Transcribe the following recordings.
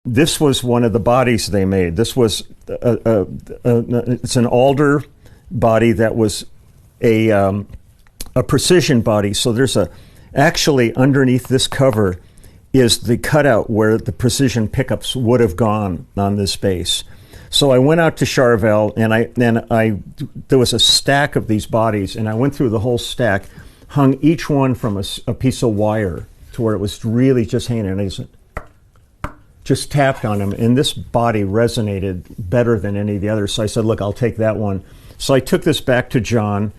This was one of the bodies they made. This was it's an alder body that was a precision body. So there's actually underneath this cover is the cutout where the precision pickups would have gone on this bass. So I went out to Charvel, and there was a stack of these bodies, and I went through the whole stack, hung each one from a piece of wire to where it was really just hanging, and I just tapped on them, and this body resonated better than any of the others. So I said, look, I'll take that one. So I took this back to John.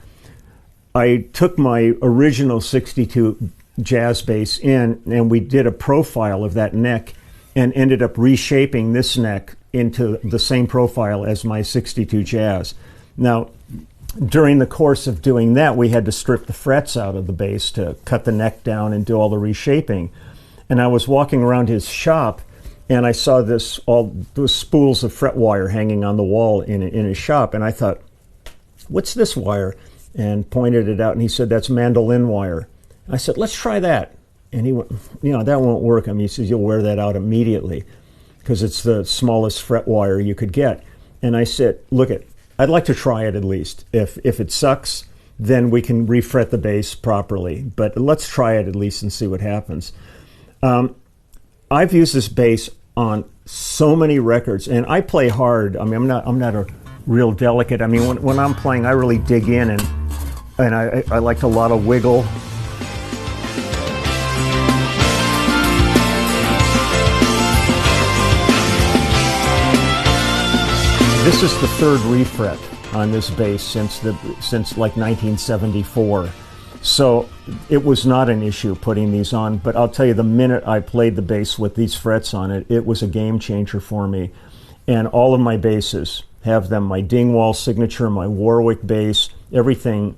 I took my original 62 jazz bass in, and we did a profile of that neck and ended up reshaping this neck into the same profile as my 62 jazz. Now, during the course of doing that, we had to strip the frets out of the bass to cut the neck down and do all the reshaping. And I was walking around his shop, and I saw all those spools of fret wire hanging on the wall in his shop, and I thought, what's this wire? And pointed it out, and he said, that's mandolin wire. I said, let's try that. And he went, that won't work. He says, you'll wear that out immediately because it's the smallest fret wire you could get. And I said, I'd like to try it at least. If it sucks, then we can refret the bass properly. But let's try it at least and see what happens. I've used this bass on so many records, and I play hard. I'm not a real delicate. When I'm playing, I really dig in, and I like a lot of wiggle. This is the third refret on this bass since like 1974. So it was not an issue putting these on, but I'll tell you, the minute I played the bass with these frets on it, it was a game changer for me. And all of my basses have them, my Dingwall signature, my Warwick bass, everything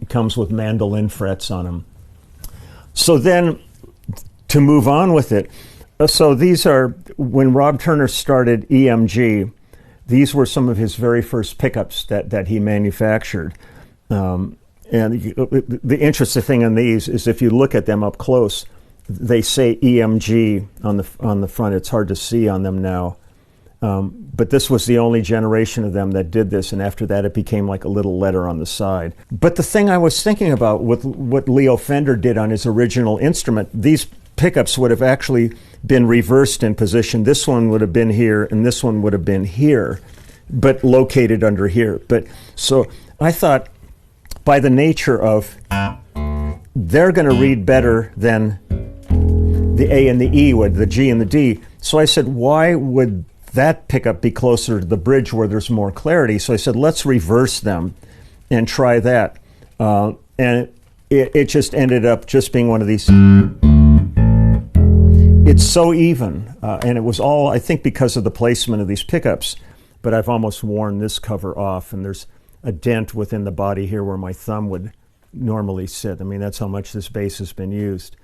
comes with mandolin frets on them. So then, to move on with it, so these are, when Rob Turner started EMG, these were some of his very first pickups that he manufactured. And the interesting thing on these is if you look at them up close, they say EMG on the front. It's hard to see on them now. But this was the only generation of them that did this, and after that it became like a little letter on the side. But the thing I was thinking about with what Leo Fender did on his original instrument, these pickups would have actually been reversed in position. This one would have been here, and this one would have been here, but located under here. But so I thought, by the nature of, they're going to read better than the A and the E would, the G and the D. So I said, why would that pickup be closer to the bridge where there's more clarity? So I said, let's reverse them and try that. And it just ended up just being one of these. It's so even, and it was all, I think, because of the placement of these pickups, but I've almost worn this cover off, and there's a dent within the body here where my thumb would normally sit. That's how much this bass has been used.